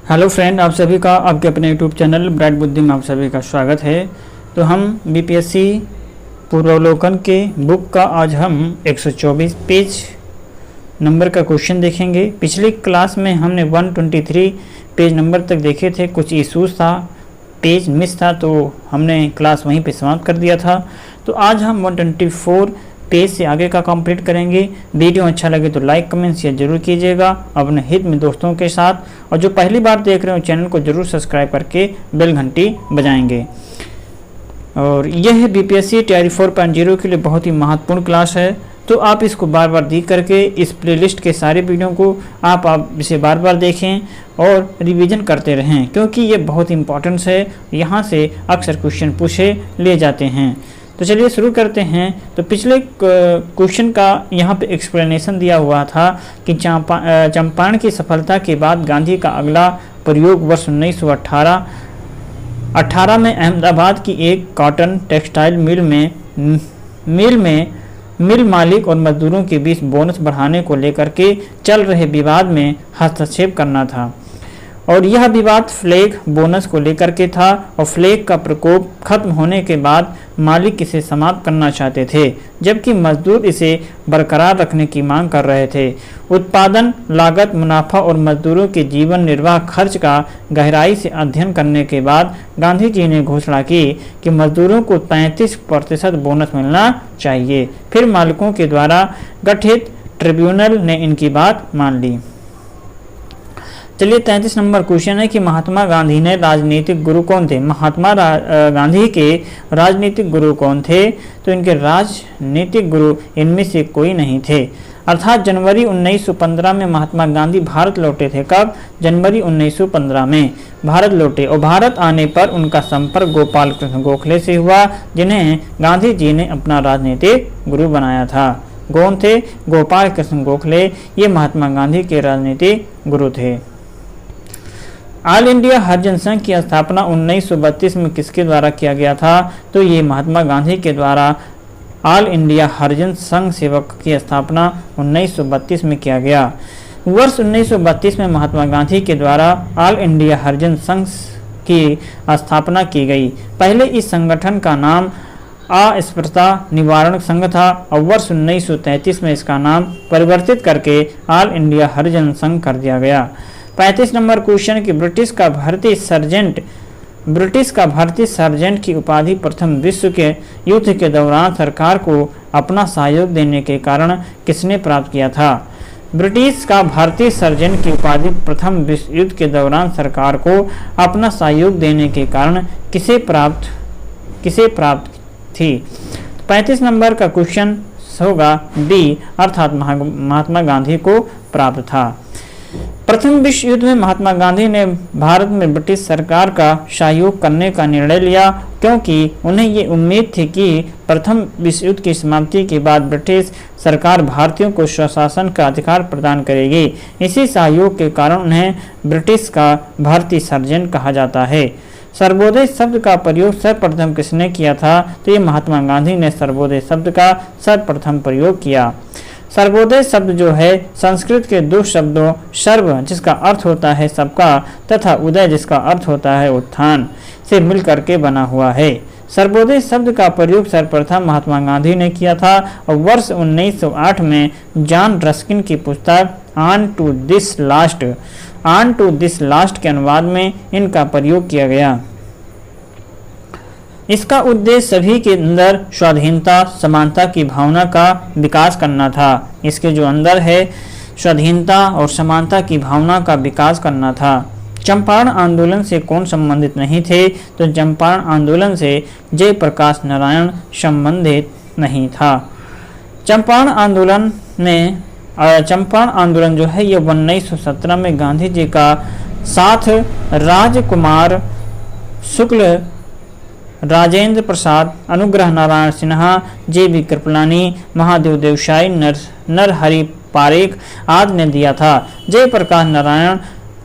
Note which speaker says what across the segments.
Speaker 1: Hello friend, आप सभी का आपके अपने यूट्यूब चैनल ब्राइट बुद्धि में आप सभी का स्वागत है। तो हम बीपीएससी पूर्वावलोकन के बुक का आज हम 124 पेज नंबर का क्वेश्चन देखेंगे। पिछली क्लास में हमने 123 पेज नंबर तक देखे थे। कुछ इशूज़ था, पेज मिस था, तो हमने क्लास वहीं पे समाप्त कर दिया था। तो आज हम 124 पेज से आगे का कंप्लीट करेंगे। वीडियो अच्छा लगे तो लाइक कमेंट शेयर जरूर कीजिएगा अपने हित में दोस्तों के साथ, और जो पहली बार देख रहे हो चैनल को जरूर सब्सक्राइब करके बेल घंटी बजाएंगे। और यह है बीपीएससी तैयारी 4.0 के लिए बहुत ही महत्वपूर्ण क्लास है। तो आप इसको बार बार देख करके इस प्लेलिस्ट के सारे वीडियो को आप इसे बार बार देखें और रिवीजन करते रहें, क्योंकि ये बहुत इंपॉर्टेंट है। यहाँ से अक्सर क्वेश्चन पूछे ले जाते हैं। तो चलिए शुरू करते हैं। तो पिछले क्वेश्चन का यहाँ पे एक्सप्लेनेशन दिया हुआ था कि चंपारण की सफलता के बाद गांधी का अगला प्रयोग वर्ष 1918 में अहमदाबाद की एक कॉटन टेक्सटाइल मिल मालिक और मजदूरों के बीच बोनस बढ़ाने को लेकर के चल रहे विवाद में हस्तक्षेप करना था। और यह विवाद फ्लैग बोनस को लेकर के था, और फ्लैग का प्रकोप खत्म होने के बाद मालिक इसे समाप्त करना चाहते थे, जबकि मजदूर इसे बरकरार रखने की मांग कर रहे थे। उत्पादन लागत, मुनाफा और मजदूरों के जीवन निर्वाह खर्च का गहराई से अध्ययन करने के बाद गांधी जी ने घोषणा की कि मजदूरों को 33% बोनस मिलना चाहिए। फिर मालिकों के द्वारा गठित ट्रिब्यूनल ने इनकी बात मान ली। चलिए 33 नंबर क्वेश्चन है कि महात्मा गांधी ने राजनीतिक गुरु कौन थे। महात्मा गांधी के राजनीतिक गुरु कौन थे? तो इनके राजनीतिक गुरु इनमें से कोई नहीं थे। अर्थात जनवरी 1915 में महात्मा गांधी भारत लौटे थे। कब? जनवरी 1915 में भारत लौटे, और भारत आने पर उनका संपर्क गोपाल कृष्ण गोखले से हुआ, जिन्हें गांधी जी ने अपना राजनीतिक गुरु बनाया था। कौन थे? गोपाल कृष्ण गोखले। ये महात्मा गांधी के राजनीतिक गुरु थे। ऑल इंडिया हरिजन संघ की स्थापना 1932 में किसके द्वारा किया गया था? तो ये महात्मा गांधी के द्वारा ऑल इंडिया हरिजन संघ सेवक की स्थापना 1932 में किया गया। वर्ष 1932 में महात्मा गांधी के द्वारा ऑल इंडिया हरिजन संघ की स्थापना की गई। पहले इस संगठन का नाम अस्पृश्यता निवारण संघ था, और वर्ष 1933 में इसका नाम परिवर्तित करके ऑल इंडिया हरिजन संघ कर दिया गया। 35 नंबर क्वेश्चन कि ब्रिटिश का भारतीय सर्जेंट की उपाधि प्रथम विश्व के युद्ध के दौरान सरकार को अपना सहयोग देने के कारण किसने प्राप्त किया था? ब्रिटिश का भारतीय सर्जेंट की उपाधि प्रथम विश्व युद्ध के दौरान सरकार को अपना सहयोग देने के कारण किसे प्राप्त थी? 35 नंबर का क्वेश्चन होगा डी, अर्थात महात्मा गांधी को प्राप्त था। प्रथम विश्व युद्ध में महात्मा गांधी ने भारत में ब्रिटिश सरकार का सहयोग करने का निर्णय लिया, क्योंकि उन्हें ये उम्मीद थी कि प्रथम विश्व युद्ध की समाप्ति के बाद ब्रिटिश सरकार भारतीयों को स्वशासन का अधिकार प्रदान करेगी। इसी सहयोग के कारण उन्हें ब्रिटिश का भारतीय सर्जेंट कहा जाता है। सर्वोदय शब्द का प्रयोग सर्वप्रथम किसने किया था? तो ये महात्मा गांधी ने सर्वोदय शब्द का सर्वप्रथम प्रयोग किया। सर्वोदय शब्द जो है संस्कृत के दो शब्दों सर्व जिसका अर्थ होता है सबका तथा उदय जिसका अर्थ होता है उत्थान से मिलकर के बना हुआ है। सर्वोदय शब्द का प्रयोग सर्वप्रथम महात्मा गांधी ने किया था, और वर्ष 1908 में जॉन रस्किन की पुस्तक ऑन टू दिस लास्ट के अनुवाद में इनका प्रयोग किया गया। इसका उद्देश्य सभी के अंदर स्वाधीनता समानता की भावना का विकास करना था। इसके जो अंदर है स्वाधीनता और समानता की भावना का विकास करना था। चंपारण आंदोलन से कौन संबंधित नहीं थे? तो चंपारण आंदोलन से जयप्रकाश नारायण संबंधित नहीं था। चंपारण आंदोलन जो है ये 1917 में गांधी जी का साथ राजकुमार शुक्ल, राजेंद्र प्रसाद, अनुग्रह नारायण सिन्हा, जे.बी. कृपलानी, महादेव देवसाई, नरहरि पारेख आदि ने दिया था। जयप्रकाश नारायण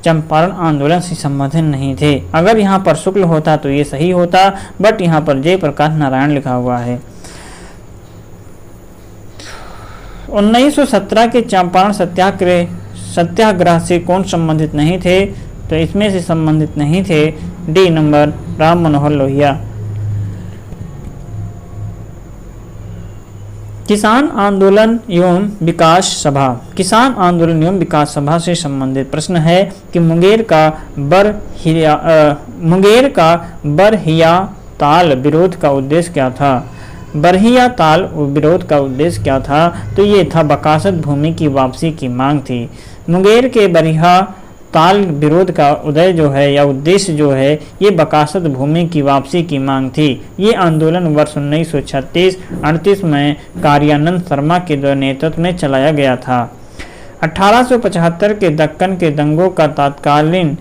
Speaker 1: चंपारण आंदोलन से संबंधित नहीं थे। अगर यहाँ पर शुक्ल होता तो ये सही होता, बट यहाँ पर जयप्रकाश नारायण लिखा हुआ है। 1917 के चंपारण सत्याग्रह से कौन संबंधित नहीं थे? तो इसमें से संबंधित नहीं थे। D number Ram Manohar Lohia. किसान आंदोलन एवं विकास सभा। किसान आंदोलन एवं विकास सभा से संबंधित प्रश्न है कि मुंगेर का बरहिया ताल विरोध का उद्देश्य क्या था। बरहिया ताल विरोध का उद्देश्य क्या था, तो ये था बकासत भूमि की वापसी की मांग थी। मुंगेर के बरहिया ताल विरोध का उदय जो है या उद्देश्य जो है, ये बकासत भूमि की वापसी की मांग थी। ये आंदोलन वर्ष 1936-38 में कार्यानंद शर्मा के नेतृत्व में चलाया गया था। 1875 के दक्कन के दंगों का तात्कालिक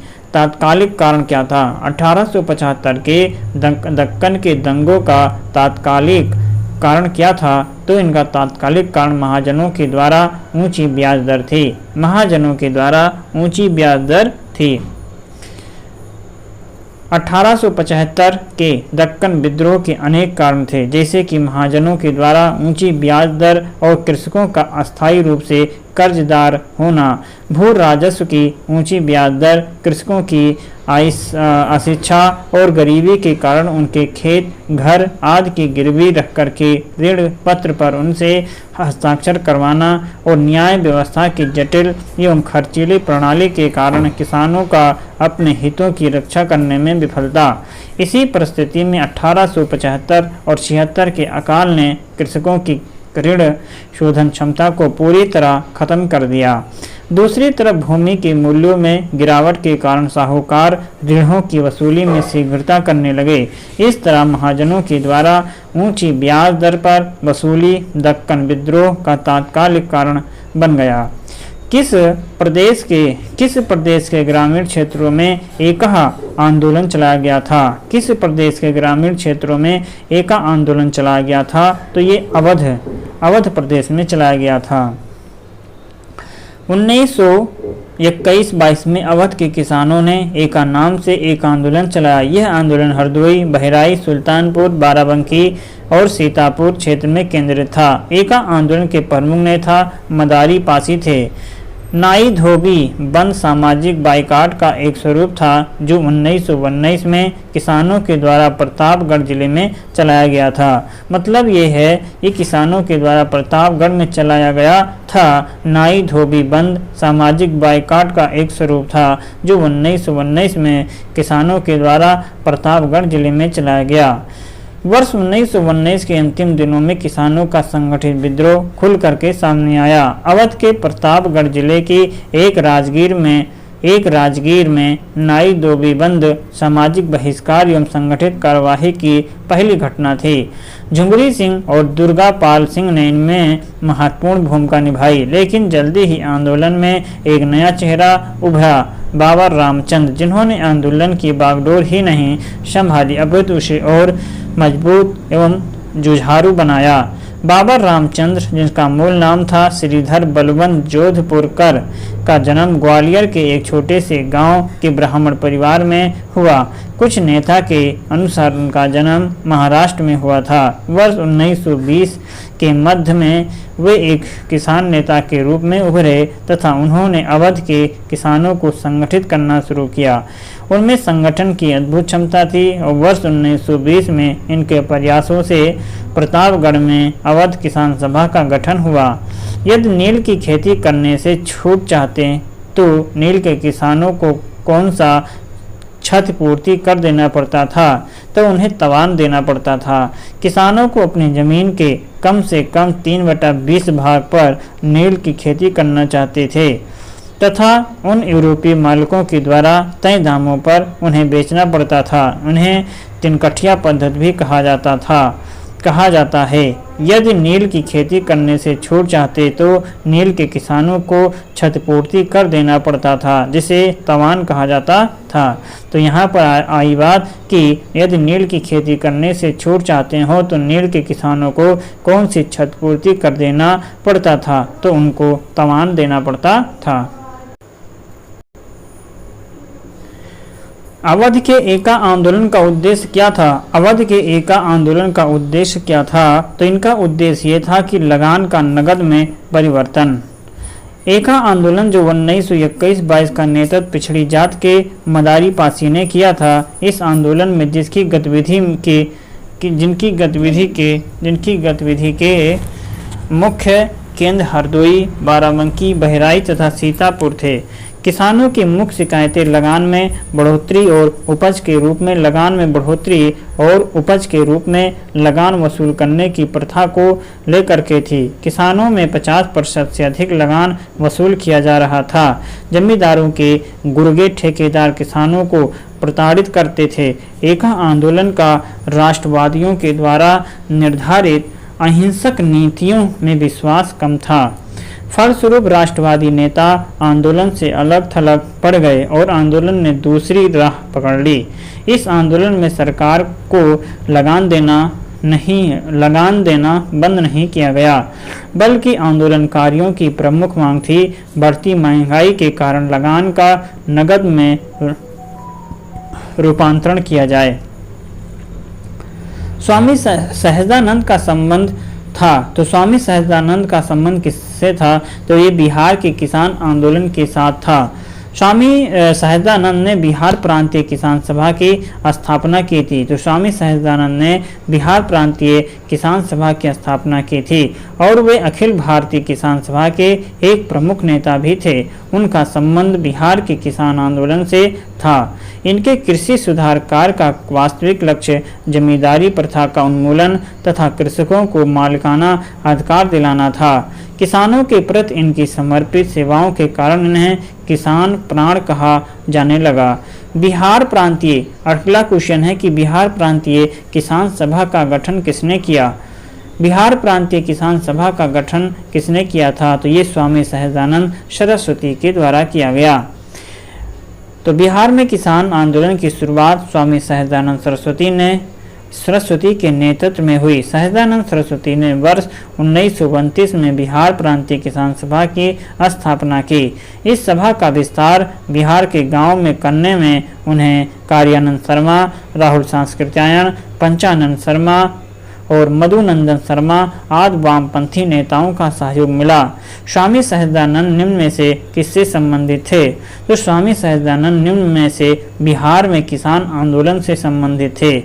Speaker 1: कारण क्या था। 1875 के दक्कन के दंगों का तात्कालिक कारण क्या था, तो इनका तात्कालिक कारण महाजनों के द्वारा ऊंची ब्याज दर थी। महाजनों के द्वारा ऊंची ब्याज दर थी। 1875 के दक्कन विद्रोह के अनेक कारण थे, जैसे कि महाजनों के द्वारा ऊंची ब्याज दर और कृषकों का अस्थायी रूप से कर्जदार होना। भू राजस्व की ऊंची ब्याज दर, कृषकों की अशिक्षा और गरीबी के कारण उनके खेत, घर आदि की गिरवी रख करके ऋण पत्र पर उनसे हस्ताक्षर करवाना और न्याय व्यवस्था की जटिल एवं खर्चीली प्रणाली के कारण किसानों का अपने हितों की रक्षा करने में विफलता। इसी परिस्थिति में 1875 और 76 के अकाल ने कृषकों की ऋण शोधन क्षमता को पूरी तरह खत्म कर दिया। दूसरी तरफ भूमि के मूल्यों में गिरावट के कारण साहूकार ऋणों की वसूली में शीघ्रता करने लगे। इस तरह महाजनों के द्वारा ऊंची ब्याज दर पर वसूली दक्कन विद्रोह का तात्कालिक कारण बन गया। किस प्रदेश के ग्रामीण क्षेत्रों में एका आंदोलन चलाया गया था। किस प्रदेश के ग्रामीण क्षेत्रों में एका आंदोलन चलाया गया था, तो ये अवध प्रदेश में चलाया गया था। 1921-22 में अवध के किसानों ने एका नाम से एक आंदोलन चलाया। यह आंदोलन हरदोई, बहराइच, सुल्तानपुर, बाराबंकी और सीतापुर क्षेत्र में केंद्रित था। एका आंदोलन के प्रमुख नेता मदारी पासी थे। नाई धोबी बंद सामाजिक बाइकाट का एक स्वरूप था, जो 1919 में किसानों के द्वारा प्रतापगढ़ जिले में चलाया गया था। मतलब ये है कि किसानों के द्वारा प्रतापगढ़ में चलाया गया था। नाई धोबी बंद सामाजिक बाइकाट का एक स्वरूप था, जो 1919 में किसानों के द्वारा प्रतापगढ़ जिले में चलाया गया। वर्ष 1919 के अंतिम दिनों में किसानों का संगठित विद्रोह खुल करके सामने आया। अवध के प्रतापगढ़ जिले की एक राजगीर में नाई धोबी बंद सामाजिक बहिष्कार एवं संगठित कार्यवाही की पहली घटना थी। झुंगरी सिंह और दुर्गापाल सिंह ने इनमें महत्वपूर्ण भूमिका निभाई, लेकिन जल्दी ही आंदोलन में एक नया चेहरा उभरा, बाबर रामचंद्र, जिन्होंने आंदोलन की बागडोर ही नहीं संभाली, अपितु उसे और मजबूत एवं जुझारू बनाया। बाबर रामचंद्र, जिनका मूल नाम था श्रीधर बलवंत जोधपुरकर, का जन्म ग्वालियर के एक छोटे से गांव के ब्राह्मण परिवार में हुआ। कुछ नेता के अनुसार उनका जन्म महाराष्ट्र में हुआ था। वर्ष 1920 के मध्य में वे एक किसान नेता के रूप में उभरे तथा उन्होंने अवध के किसानों को संगठित करना शुरू किया। उनमें संगठन की अद्भुत क्षमता थी और वर्ष 1920 में इनके प्रयासों से प्रतापगढ़ में अवध किसान सभा का गठन हुआ। यदि नील की खेती करने से छूट चाहते तो नील के किसानों को कौन सा क्षतिपूर्ति कर देना पड़ता था, तो उन्हें तवान देना पड़ता था। किसानों को अपनी जमीन के कम से कम 3/20 भाग पर नील की खेती करना चाहते थे तथा उन यूरोपीय मालिकों के द्वारा तय दामों पर उन्हें बेचना पड़ता था। उन्हें तिनकठिया पद्धति भी कहा जाता है। यदि नील की खेती करने से छूट चाहते तो नील के किसानों को क्षतिपूर्ति कर देना पड़ता था, जिसे तवान कहा जाता था। तो यहाँ पर आई बात कि यदि नील की खेती करने से छूट चाहते हो तो नील के किसानों को कौन सी क्षतिपूर्ति कर देना पड़ता था, तो उनको तवान देना पड़ता था। अवध के एका आंदोलन का उद्देश्य क्या था। अवध के एका आंदोलन का उद्देश्य क्या था, तो इनका उद्देश्य ये था कि लगान का नगद में परिवर्तन। एका आंदोलन जो 1921-22 का नेतृत्व पिछड़ी जात के मदारी पासी ने किया था। इस आंदोलन में जिनकी गतिविधि के मुख्य केंद्र हरदोई, बाराबंकी, बहराइच तथा सीतापुर थे। किसानों की मुख्य शिकायतें लगान में बढ़ोतरी और उपज के रूप में लगान वसूल करने की प्रथा को लेकर के थी। किसानों में 50% से अधिक लगान वसूल किया जा रहा था। जमींदारों के गुर्गे ठेकेदार किसानों को प्रताड़ित करते थे। एका आंदोलन का राष्ट्रवादियों के द्वारा निर्धारित अहिंसक नीतियों में विश्वास कम था। फलस्वरूप राष्ट्रवादी नेता आंदोलन से अलग थलग पड़ गए और आंदोलन ने दूसरी राह पकड़ ली। इस आंदोलन में सरकार को लगान देना बंद नहीं किया गया, बल्कि आंदोलनकारियों की प्रमुख मांग थी बढ़ती महंगाई के कारण लगान का नकद में रूपांतरण किया जाए। स्वामी सहजानंद का संबंध था। तो स्वामी सहजानंद का संबंध किससे था? तो ये बिहार के किसान आंदोलन के साथ था। स्वामी सहजानंद ने बिहार प्रांतीय किसान सभा की स्थापना की थी। तो स्वामी सहजानंद ने बिहार प्रांतीय किसान सभा की स्थापना की थी और वे अखिल भारतीय किसान सभा के एक प्रमुख नेता भी थे। उनका संबंध बिहार के किसान आंदोलन से था। इनके कृषि सुधार कार्य का वास्तविक लक्ष्य जमींदारी प्रथा का उन्मूलन तथा कृषकों को मालिकाना अधिकार दिलाना था। किसानों के प्रति इनकी समर्पित सेवाओं के कारण इन्हें किसान प्राण कहा जाने लगा। बिहार प्रांतीय, अगला क्वेश्चन है कि बिहार प्रांतीय किसान सभा का गठन किसने किया? बिहार प्रांतीय किसान सभा का गठन किसने किया था? तो ये स्वामी सहजानंद सरस्वती के द्वारा किया गया। तो बिहार में किसान आंदोलन की शुरुआत स्वामी सहजानंद सरस्वती के नेतृत्व में हुई। सहजानंद सरस्वती ने वर्ष 1929 में बिहार प्रांतीय किसान सभा की स्थापना की। इस सभा का विस्तार बिहार के गांव में करने में उन्हें कार्यानंद शर्मा, राहुल सांस्कृत्यायन, पंचानंद शर्मा और मधुनंदन शर्मा आदि वामपंथी नेताओं का सहयोग मिला। स्वामी सहजानंद निम्न में से किससे संबंधित थे? तो स्वामी सहजानंद निम्न में से बिहार में किसान आंदोलन से संबंधित थे।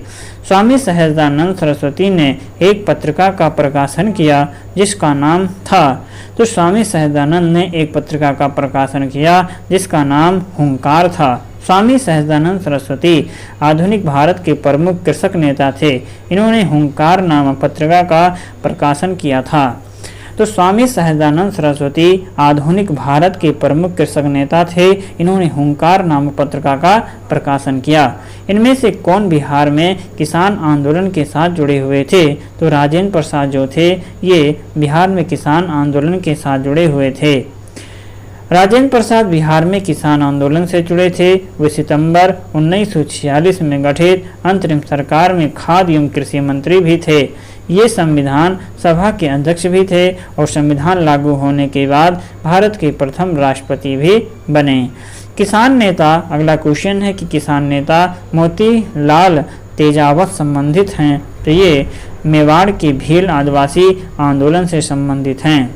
Speaker 1: स्वामी सहजानंद सरस्वती ने एक पत्रिका का प्रकाशन किया जिसका नाम था। तो स्वामी सहजानंद ने एक पत्रिका का प्रकाशन किया जिसका नाम हुंकार था। स्वामी सहजानंद सरस्वती आधुनिक भारत के प्रमुख कृषक नेता थे। इन्होंने हुंकार नामक पत्रिका का प्रकाशन किया था। तो स्वामी सहजानंद सरस्वती आधुनिक भारत के प्रमुख कृषक नेता थे। इन्होंने हुंकार नामक पत्रिका का प्रकाशन किया। इनमें से कौन बिहार में किसान आंदोलन के साथ जुड़े हुए थे? तो राजेंद्र प्रसाद जो थे ये बिहार में किसान आंदोलन के साथ जुड़े हुए थे। राजेंद्र प्रसाद बिहार में किसान आंदोलन से जुड़े थे। वे सितंबर 1946 में गठित अंतरिम सरकार में खाद्य एवं कृषि मंत्री भी थे। ये संविधान सभा के अध्यक्ष भी थे और संविधान लागू होने के बाद भारत के प्रथम राष्ट्रपति भी बने। किसान नेता, अगला क्वेश्चन है कि किसान नेता मोतीलाल तेजावत संबंधित हैं। तो ये मेवाड़ के भील आदिवासी आंदोलन से संबंधित हैं।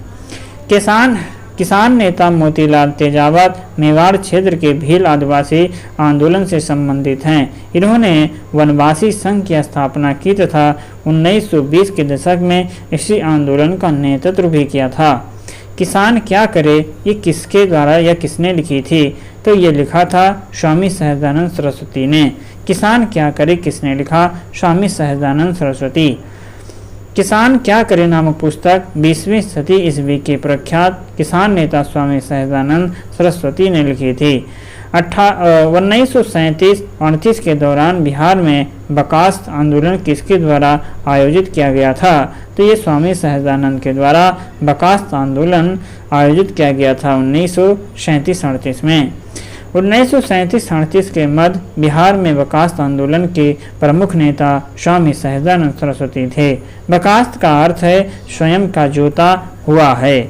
Speaker 1: किसान नेता मोतीलाल तेजावत मेवाड़ क्षेत्र के भील आदिवासी आंदोलन से संबंधित हैं। इन्होंने वनवासी संघ की स्थापना की तथा 1920 के दशक में इसी आंदोलन का नेतृत्व भी किया था। किसान क्या करे ये किसके द्वारा या किसने लिखी थी? तो ये लिखा था स्वामी सहजानंद सरस्वती ने। किसान क्या करे किसने लिखा? स्वामी सहजानंद सरस्वती। किसान क्या करे नामक पुस्तक 20वीं सदी ईस्वी के प्रख्यात किसान नेता स्वामी सहजानंद सरस्वती ने लिखी थी। 1937-38 के दौरान बिहार में बकास्त आंदोलन किसके द्वारा आयोजित किया गया था? तो ये स्वामी सहजानंद के द्वारा बकास्त आंदोलन आयोजित किया गया था 1937-38 में। 1937-38 के मध्य बिहार में बकास्त आंदोलन के प्रमुख नेता स्वामी सहजानंद सरस्वती थे। बकास्त का अर्थ है स्वयं का जोता हुआ है।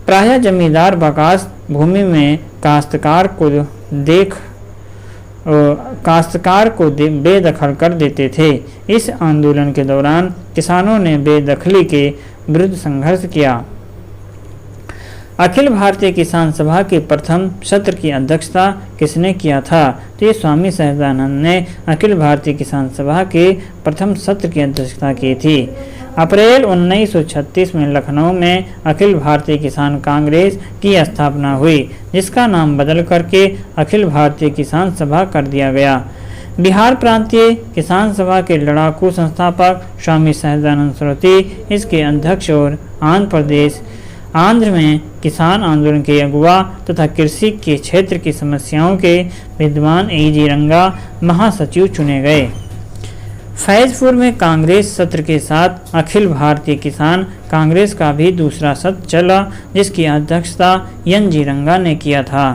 Speaker 1: प्रायः जमींदार बकास्त भूमि में काश्तकार को बेदखल कर देते थे। इस आंदोलन के दौरान किसानों ने बेदखली के विरुद्ध संघर्ष किया। अखिल भारतीय किसान सभा के प्रथम सत्र की अध्यक्षता किसने किया था? तो ये स्वामी सहजानंद ने अखिल भारतीय किसान सभा के प्रथम सत्र की अध्यक्षता की थी। अप्रैल 1936 में लखनऊ में अखिल भारतीय किसान कांग्रेस की स्थापना हुई, जिसका नाम बदल करके अखिल भारतीय किसान सभा कर दिया गया। बिहार प्रांतीय किसान सभा के लड़ाकू संस्थापक स्वामी सहजानंद सरस्वती इसके अध्यक्ष और आंध्र में किसान आंदोलन के अगुवा तथा कृषि के क्षेत्र की समस्याओं के विद्वान E.G. रंगा महासचिव चुने गए। फैजपुर में कांग्रेस सत्र के साथ अखिल भारतीय किसान कांग्रेस का भी दूसरा सत्र चला, जिसकी अध्यक्षता N.G. रंगा ने किया था।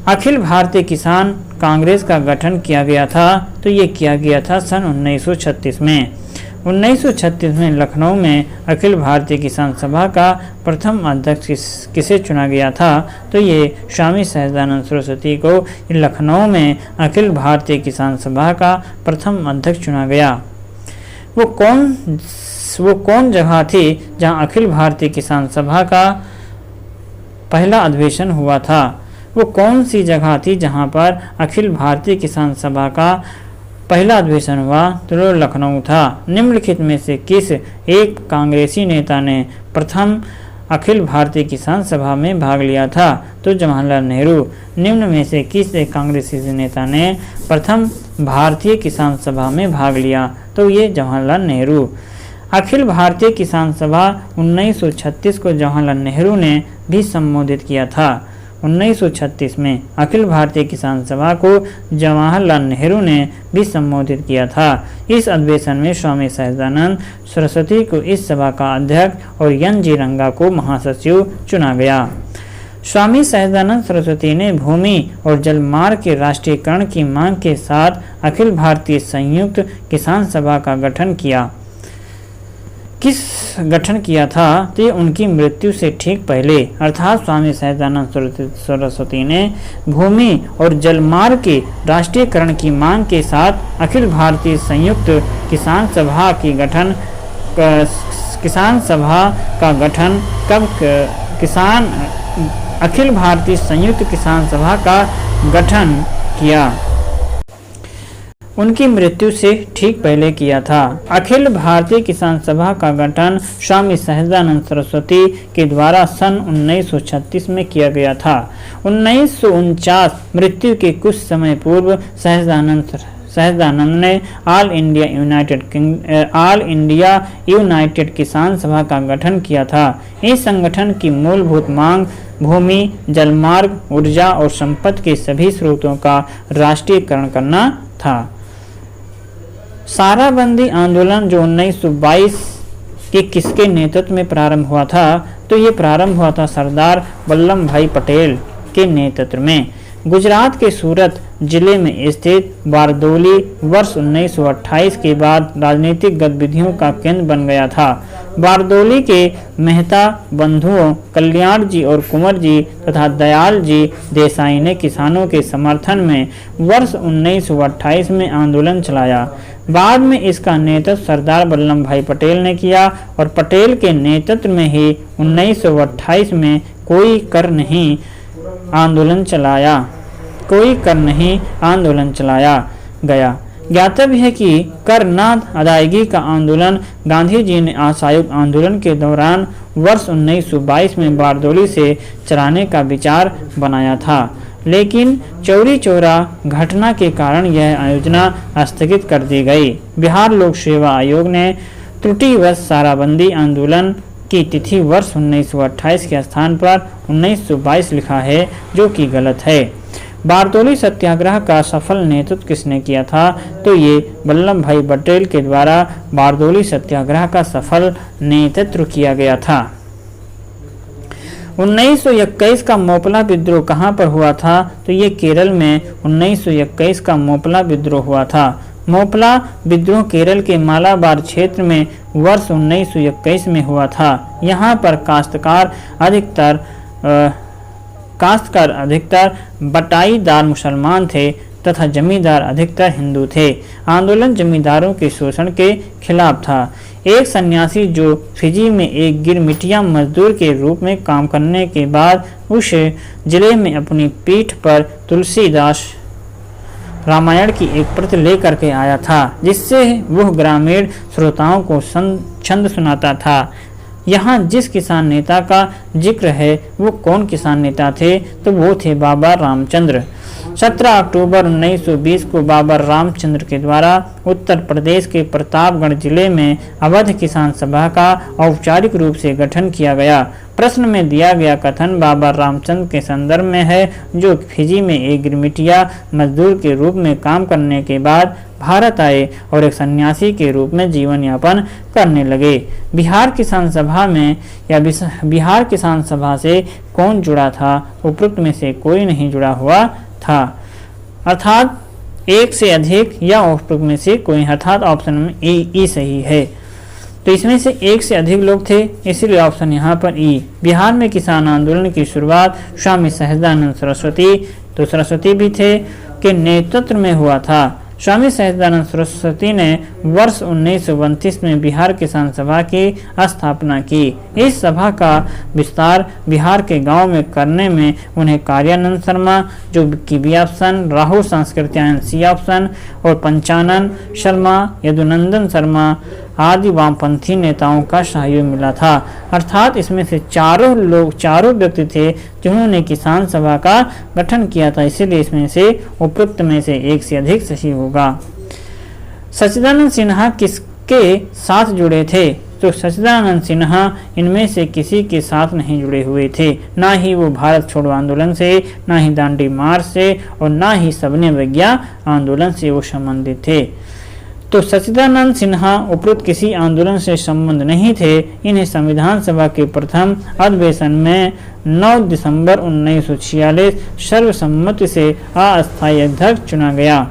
Speaker 1: अखिल भारतीय किसान कांग्रेस का गठन किया गया था, तो ये किया गया था सन 1936 में। 1936 में लखनऊ में अखिल भारतीय किसान सभा का प्रथम अध्यक्ष किसे चुना गया था? तो ये स्वामी सहजानंद सरस्वती को लखनऊ में अखिल भारतीय किसान सभा का प्रथम अध्यक्ष चुना गया। वो कौन जगह थी जहां अखिल भारतीय किसान सभा का पहला अधिवेशन हुआ था? वो कौन सी जगह थी जहां पर अखिल भारतीय किसान सभा का पहला अधिवेशन हुआ? तो लखनऊ था। निम्नलिखित में से किस एक कांग्रेसी नेता ने प्रथम अखिल भारतीय किसान सभा में भाग लिया था? तो जवाहरलाल नेहरू। निम्न में से किस एक कांग्रेसी नेता ने प्रथम भारतीय किसान सभा में भाग लिया? तो ये जवाहरलाल नेहरू। अखिल भारतीय किसान सभा 1936 को जवाहरलाल नेहरू ने भी संबोधित किया था। 1936 में अखिल भारतीय किसान सभा को जवाहरलाल नेहरू ने भी संबोधित किया था। इस अधिवेशन में स्वामी सहजानंद सरस्वती को इस सभा का अध्यक्ष और N.G. रंगा को महासचिव चुना गया। स्वामी सहजानंद सरस्वती ने भूमि और जलमार्ग के राष्ट्रीयकरण की मांग के साथ अखिल भारतीय संयुक्त किसान सभा का गठन किया। गठन किया था? तो ये उनकी मृत्यु से ठीक पहले, अर्थात स्वामी सहजानंद सरस्वती ने भूमि और जलमार्ग के राष्ट्रीयकरण की मांग के साथ अखिल भारतीय संयुक्त किसान सभा का गठन अखिल भारतीय संयुक्त किसान सभा का गठन किया। उनकी मृत्यु से ठीक पहले किया था। अखिल भारतीय किसान सभा का गठन स्वामी सहजानंद सरस्वती के द्वारा सन 1936 में किया गया था। 1949 मृत्यु के कुछ समय पूर्व सहजानंद ने ऑल इंडिया यूनाइटेड किसान सभा का गठन किया था। इस संगठन की मूलभूत मांग भूमि, जलमार्ग, ऊर्जा और संपत्ति के सभी स्रोतों का राष्ट्रीयकरण करना था। साराबंदी आंदोलन जो 1922 के किसके नेतृत्व में प्रारंभ हुआ था? तो ये प्रारंभ हुआ था सरदार वल्लभ भाई पटेल के नेतृत्व में। गुजरात के सूरत जिले में स्थित बारदौली वर्ष 1928 के बाद राजनीतिक गतिविधियों का केंद्र बन गया था। बारदौली के मेहता बंधुओं कल्याण जी और कुंवर जी तथा दयाल जी देसाई ने किसानों के समर्थन में वर्ष 1928 में आंदोलन चलाया। बाद में इसका नेतृत्व सरदार वल्लभ भाई पटेल ने किया और पटेल के नेतृत्व में ही 1928 में कोई कर नहीं आंदोलन चलाया गया। ज्ञातव्य है कि कर न अदायगी का आंदोलन गांधी जी ने असहयोग आंदोलन के दौरान वर्ष 1922 में बारदौली से चलाने का विचार बनाया था, लेकिन चौरी चौरा घटना के कारण यह आयोजना स्थगित कर दी गई। बिहार लोक सेवा आयोग ने त्रुटिवश साराबंदी आंदोलन की तिथि वर्ष 1928 के स्थान पर 1922 लिखा है, जो कि गलत है। बारदौली सत्याग्रह का सफल नेतृत्व किसने किया था? तो ये वल्लभ भाई पटेल के द्वारा बारदौली सत्याग्रह का सफल नेतृत्व किया गया था। 1921 का मोपला विद्रोह कहाँ पर हुआ था? तो ये केरल में 1921 का मोपला विद्रोह हुआ था। मोपला विद्रोह केरल के मालाबार क्षेत्र में वर्ष 1921 में हुआ था। यहाँ पर काश्तकार अधिकतर बटाईदार मुसलमान थे तथा जमींदार अधिकतर हिंदू थे। आंदोलन जमींदारों के शोषण के खिलाफ था। एक सन्यासी जो फिजी में एक गिरमिटिया मजदूर के रूप में काम करने के बाद उस जिले में अपनी पीठ पर तुलसीदास रामायण की एक प्रति लेकर के आया था, जिससे वह ग्रामीण श्रोताओं को छंद सुनाता था। यहाँ जिस किसान नेता का जिक्र है वो कौन किसान नेता थे, तो वो थे बाबा रामचंद्र। 17 अक्टूबर 1920 को बाबा रामचंद्र के द्वारा उत्तर प्रदेश के प्रतापगढ़ जिले में अवध किसान सभा का औपचारिक रूप से गठन किया गया। प्रश्न में दिया गया कथन बाबा रामचंद्र के संदर्भ में है, जो फिजी में एक गिरमिटिया मजदूर के रूप में काम करने के बाद भारत आए और एक सन्यासी के रूप में जीवन यापन करने लगे। बिहार किसान सभा में या बिहार किसान सभा से कौन जुड़ा था? उपरोक्त में से कोई नहीं जुड़ा हुआ था, अर्थात एक से अधिक या उपरोक्त में से कोई, अर्थात ऑप्शन में ई सही है। तो इसमें से एक से अधिक लोग थे, इसलिए ऑप्शन यहाँ पर ई। बिहार में किसान आंदोलन की शुरुआत स्वामी सहजानंद सरस्वती, तो सरस्वती भी थे, के नेतृत्व में हुआ था। स्वामी सहजानंद सरस्वती ने वर्ष 1929 में बिहार किसान सभा की स्थापना की। इस सभा का विस्तार बिहार के गांव में करने में उन्हें कार्यानंद शर्मा, जो कि B option, Rahul Sankrityayan C option और पंचानन शर्मा, यदुनंदन शर्मा आदि वामपंथी नेताओं का सहयोग मिला था। अर्थात इसमें से चारों व्यक्ति थे जिन्होंने किसान सभा का गठन किया था, इसीलिए इसमें से उपयुक्त में से एक से अधिक सही होगा। सच्चिदानंद सिन्हा किसके साथ जुड़े थे? तो सच्चिदानंद सिन्हा इनमें से किसी के साथ नहीं जुड़े हुए थे। ना ही वो भारत छोड़ो आंदोलन से, ना ही दांडी मार्च से और ना ही सबने विज्ञा आंदोलन से वो संबंधित थे। तो सच्चिदानंद सिन्हा उपरोक्त किसी आंदोलन से संबंध नहीं थे। इन्हें संविधान सभा के प्रथम अधिवेशन में 9 दिसंबर 1946 सर्वसम्मति से अस्थायी अध्यक्ष चुना गया।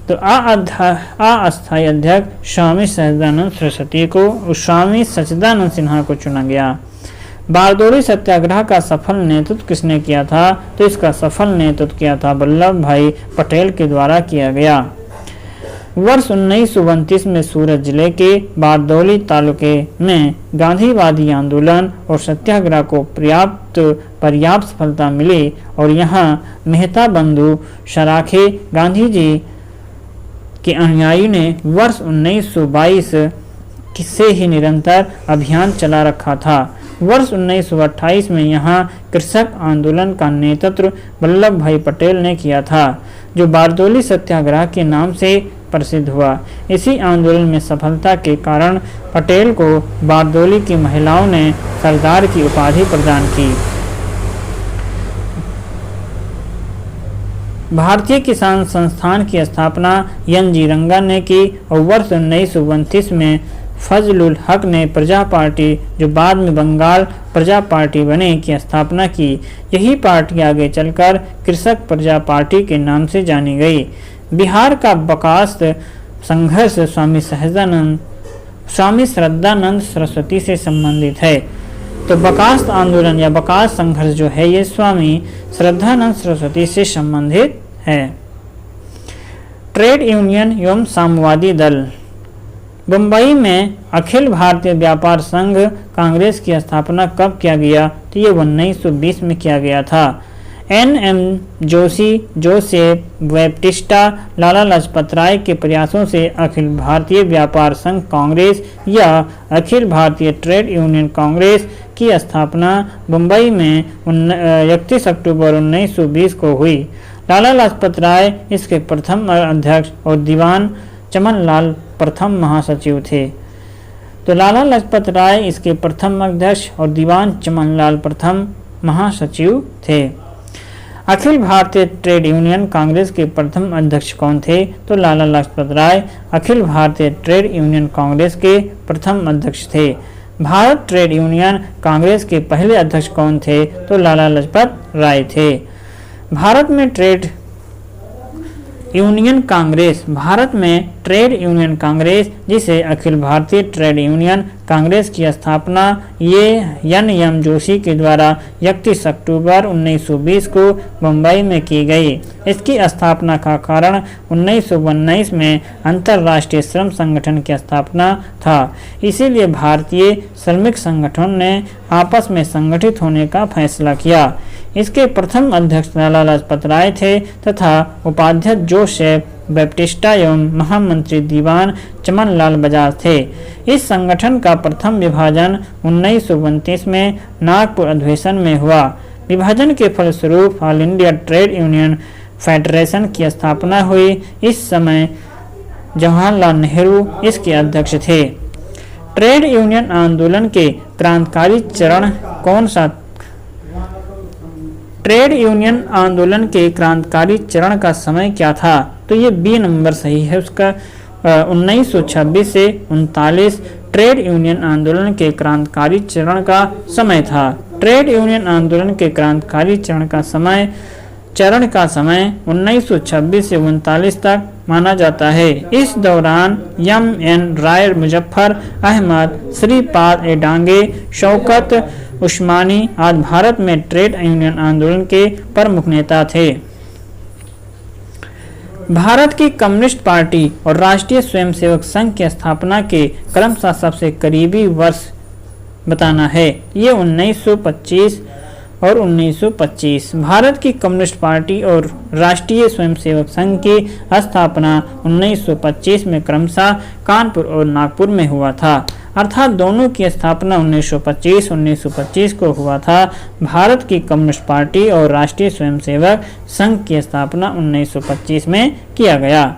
Speaker 1: तो अस्थायी अध्यक्ष स्वामी सहजानंद सरस्वती को स्वामी सच्चिदानंद सिन्हा को चुना गया। बारदोली सत्याग्रह का सफल नेतृत्व किसने किया था? तो इसका सफल नेतृत्व किया था वल्लभ भाई पटेल के द्वारा किया गया। वर्ष 1929 में सूरत जिले के बारदौली तालुके में गांधीवादी आंदोलन और सत्याग्रह को पर्याप्त सफलता मिली और यहाँ मेहता बंधु सराखे गांधी जी के अनुयायी ने वर्ष 1922 से ही निरंतर अभियान चला रखा था। वर्ष 1928 में यहाँ कृषक आंदोलन का नेतृत्व वल्लभ भाई पटेल ने किया था, जो बारदौली सत्याग्रह के नाम से प्रसिद्ध हुआ। इसी आंदोलन में सफलता के कारण पटेल को बारदौली की महिलाओं ने सरदार की उपाधि प्रदान की। भारतीय किसान संस्थान की स्थापना एन.जी. रंगा ने की और वर्ष 1929 में फजलुल हक ने प्रजा पार्टी, जो बाद में बंगाल प्रजा पार्टी बने, की स्थापना की। यही पार्टी आगे चलकर कृषक प्रजा पार्टी के नाम से जानी गई। बिहार का बकास्त संघर्ष स्वामी श्रद्धानंद सरस्वती से संबंधित है। तो बकास्त आंदोलन या बकास्त संघर्ष जो है ये स्वामी श्रद्धानंद सरस्वती से संबंधित है। ट्रेड यूनियन एवं साम्यवादी दल। बम्बई में अखिल भारतीय व्यापार संघ कांग्रेस की स्थापना कब किया गया? तो ये 1920 में किया गया था। एन.एम. जोशी, जोसेफ बैप्टिस्टा, लाला लाजपत राय के प्रयासों से अखिल भारतीय व्यापार संघ कांग्रेस या अखिल भारतीय ट्रेड यूनियन कांग्रेस की स्थापना मुंबई में 31 अक्टूबर 1920 को हुई। लाला लाजपत राय इसके प्रथम अध्यक्ष और दीवान चमनलाल प्रथम महासचिव थे। तो लाला लाजपत राय इसके प्रथम अध्यक्ष और दीवान चमनलाल प्रथम महासचिव थे। अखिल भारतीय ट्रेड यूनियन कांग्रेस के प्रथम अध्यक्ष कौन थे? तो लाला लाजपत राय अखिल भारतीय ट्रेड यूनियन कांग्रेस के प्रथम अध्यक्ष थे। भारत ट्रेड यूनियन कांग्रेस के पहले अध्यक्ष कौन थे? तो लाला लाजपत राय थे। भारत में ट्रेड यूनियन कांग्रेस, भारत में ट्रेड यूनियन कांग्रेस, जिसे अखिल भारतीय ट्रेड यूनियन कांग्रेस की स्थापना ये एन.एम. जोशी के द्वारा 31 अक्टूबर 1920 को मुंबई में की गई। इसकी स्थापना का कारण 1919 में अंतर्राष्ट्रीय श्रम संगठन की स्थापना था। इसीलिए भारतीय श्रमिक संगठन ने आपस में संगठित होने का फैसला किया। इसके प्रथम अध्यक्ष लाला लाजपत राय थे तथा उपाध्यक्ष जोसेफ बैप्टिस्टा एवं महामंत्री दीवान चमनलाल बजाज थे। इस संगठन का प्रथम विभाजन 1929 में नागपुर अधिवेशन में हुआ। विभाजन के फलस्वरूप all India trade union federation की स्थापना हुई। इस समय जवाहरलाल नेहरू इसके अध्यक्ष थे। ट्रेड यूनियन आंदोलन के क्रांतिकारी चरण कौन सा? ट्रेड यूनियन आंदोलन के क्रांतिकारी चरण का समय क्या था? तो ये बी नंबर सही है उसका। 1926 से 39 ट्रेड यूनियन आंदोलन के क्रांतिकारी चरण का समय था। ट्रेड यूनियन आंदोलन के क्रांतिकारी चरण का समय 1926 से 39 तक माना जाता है। इस दौरान एम.एन. राय, मुजफ्फर अहमद, श्रीपाद ए डांगे, शौकत उस्मानी आदि भारत में ट्रेड यूनियन आंदोलन के प्रमुख नेता थे। भारत की कम्युनिस्ट पार्टी और राष्ट्रीय स्वयंसेवक संघ की स्थापना के क्रमशः सबसे करीबी वर्ष बताना है। ये 1925 और 1925। भारत की कम्युनिस्ट पार्टी और राष्ट्रीय स्वयंसेवक संघ की स्थापना 1925 में क्रमशः कानपुर और नागपुर में हुआ था, अर्थात दोनों की स्थापना 1925 को हुआ था। भारत की कम्युनिस्ट पार्टी और राष्ट्रीय स्वयंसेवक संघ की स्थापना 1925 में किया गया।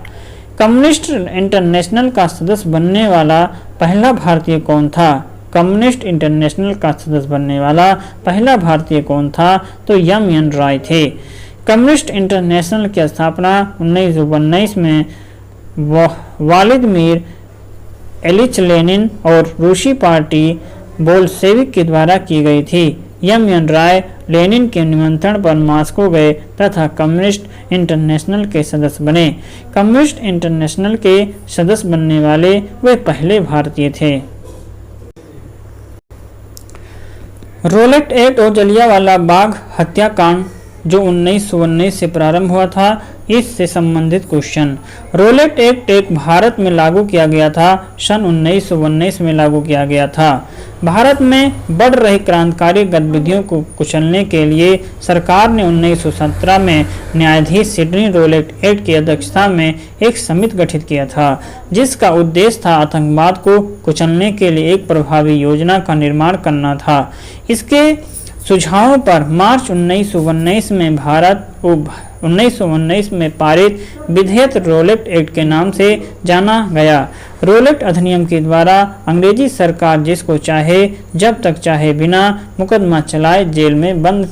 Speaker 1: कम्युनिस्ट इंटरनेशनल का सदस्य बनने वाला पहला भारतीय कौन था? कम्युनिस्ट इंटरनेशनल का सदस्य बनने वाला पहला भारतीय कौन था? तो एम.एन. राय थे। कम्युनिस्ट इंटरनेशनल की स्थापना 1919 में व्लादिमीर इलिच लेनिन और रूसी पार्टी बोल्शेविक के द्वारा की गई थी। एम.एन. राय लेनिन के निमंत्रण पर मॉस्को गए तथा कम्युनिस्ट इंटरनेशनल के सदस्य बने। कम्युनिस्ट इंटरनेशनल के सदस्य बनने वाले वे पहले भारतीय थे। रोलेट एक्ट और जलियांवाला बाग हत्याकांड जो 1919 से प्रारंभ हुआ था, इससे संबंधित क्वेश्चन। रोलेट एक्ट एक भारत में लागू किया गया था, सन 1919 में लागू किया गया था। भारत में बढ़ रही क्रांतिकारी गतिविधियों को कुचलने के लिए सरकार ने 1917 में न्यायाधीश सिडनी रोलेट एक्ट की अध्यक्षता में एक समिति गठित किया था, जिसका उद्देश्य था आतंकवाद को कुचलने के लिए एक प्रभावी योजना का निर्माण करना था। इसके सुझावों पर मार्च 1919 में पारित विधेयक रोलेट एक्ट के नाम से जाना गया। रोलेट अधिनियम के द्वारा अंग्रेजी सरकार जिसको चाहे जब तक चाहे बिना मुकदमा चलाए जेल में बंद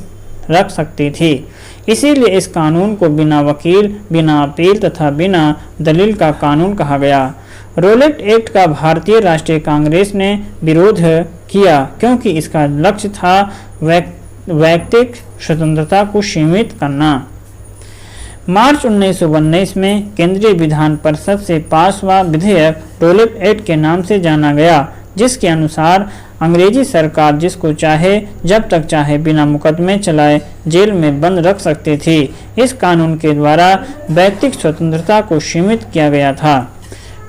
Speaker 1: रख सकती थी। इसीलिए इस कानून को बिना वकील, बिना अपील तथा बिना दलील का कानून कहा गया। रोलेट एक्ट का भारतीय राष्ट्रीय कांग्रेस ने विरोध किया क्योंकि इसका लक्ष्य था वैयक्तिक स्वतंत्रता को सीमित करना। मार्च 1919 में केंद्रीय विधान परिषद से पास हुआ विधेयक रोलेट एक्ट के नाम से जाना गया, जिसके अनुसार अंग्रेजी सरकार जिसको चाहे जब तक चाहे बिना मुकदमे चलाए जेल में बंद रख सकती थी। इस कानून के द्वारा वैयक्तिक स्वतंत्रता को सीमित किया गया था।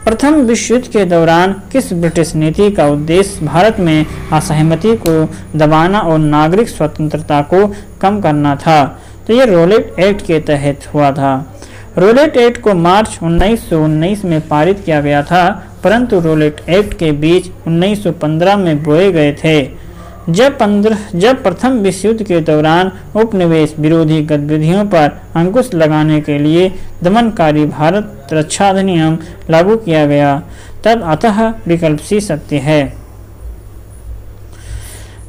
Speaker 1: प्रथम विश्व युद्ध के दौरान किस ब्रिटिश नीति का उद्देश्य भारत में असहमति को दबाना और नागरिक स्वतंत्रता को कम करना था? तो ये रोलेट एक्ट के तहत हुआ था। रोलेट एक्ट को मार्च 1919 में पारित किया गया था, परंतु रोलेट एक्ट के बीज 1915 में बोए गए थे, जब प्रथम विश्व युद्ध के दौरान उपनिवेश विरोधी गतिविधियों पर अंकुश लगाने के लिए दमनकारी भारत रक्षा अधिनियम लागू किया गया। तब अतः विकल्प सी सत्य है।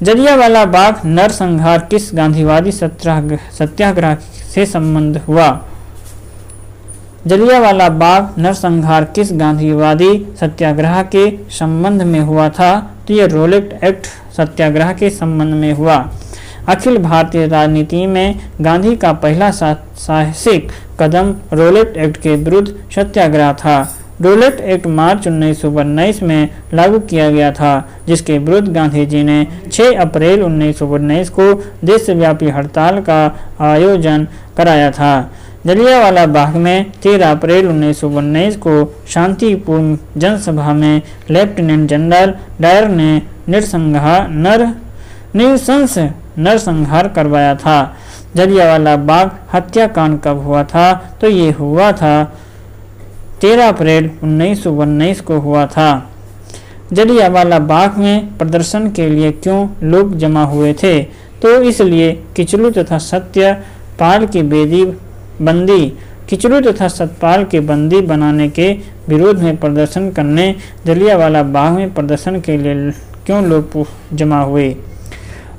Speaker 1: जलियांवाला बाग नरसंहार किस गांधीवादी सत्याग्रह से संबंध हुआ? जलियांवाला बाग नरसंहार किस गांधीवादी सत्याग्रह के संबंध में हुआ था? तो यह रोलेट एक्ट सत्याग्रह के संबंध में हुआ। अखिल भारतीय राजनीति में गांधी का पहला साहसिक कदम रोलेट एक्ट के विरुद्ध सत्याग्रह था। रोलेट एक्ट मार्च 1919 में लागू किया गया था, जिसके विरुद्ध गांधी जी ने 6 अप्रैल 1919 को देशव्यापी हड़ताल का आयोजन कराया था। जलियांवाला बाग में 13 अप्रैल 1919 को शांतिपूर्ण जनसभा में लेफ्टिनेंट जनरल डायर ने नरसंहार करवाया था। जलियांवाला बाग हत्याकांड कब हुआ था? तो ये हुआ था 13 अप्रैल 1919 को हुआ था। जलियांवाला बाग में प्रदर्शन के लिए क्यों लोग जमा हुए थे? तो इसलिए किचलू तथा सत्यपाल के बंदी बनाने के विरोध में प्रदर्शन करने जलियांवाला बाग में प्रदर्शन के लिए क्यों लोग जमा हुए?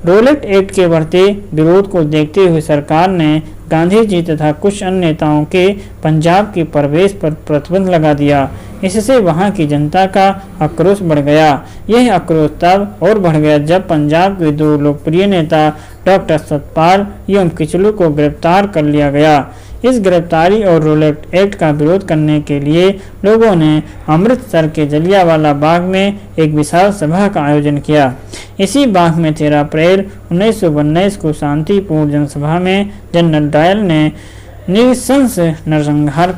Speaker 1: रोलेट एक्ट के बढ़ते विरोध को देखते हुए सरकार ने गांधी जी तथा कुछ अन्य नेताओं के पंजाब के प्रवेश पर प्रतिबंध लगा दिया। इससे वहां की जनता का आक्रोश बढ़ गया। यह आक्रोश तब और बढ़ गया जब पंजाब के 2 लोकप्रिय नेता डॉक्टर सतपाल एवं किचलू को गिरफ्तार कर लिया गया। इस गिरफ्तारी और रोलेट एक्ट का विरोध करने के लिए लोगों ने अमृतसर के जलियांवाला बाग में एक विशाल सभा का आयोजन किया। इसी बाग में 13 अप्रैल 1919 को शांतिपूर्ण जनसभा में जनरल डायल ने नृशंस नरसंहार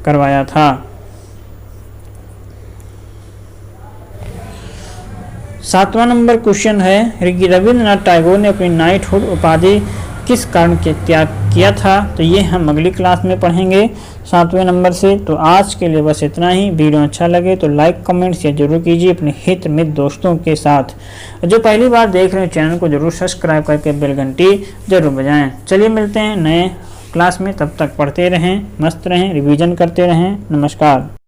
Speaker 1: करवाया था। 7वां नंबर क्वेश्चन है, रविंद्रनाथ टैगोर ने अपनी नाइटहुड उपाधि किस कारण के त्याग किया था? तो ये हम अगली क्लास में पढ़ेंगे 7वें नंबर से। तो आज के लिए बस इतना ही। वीडियो अच्छा लगे तो लाइक कमेंट शेयर जरूर कीजिए अपने हित मित्र दोस्तों के साथ। जो पहली बार देख रहे हैं चैनल को जरूर सब्सक्राइब करके बेल घंटी जरूर बजाएं। चलिए मिलते हैं नए क्लास में, तब तक पढ़ते रहें, मस्त रहें, रिवीजन करते रहें। नमस्कार।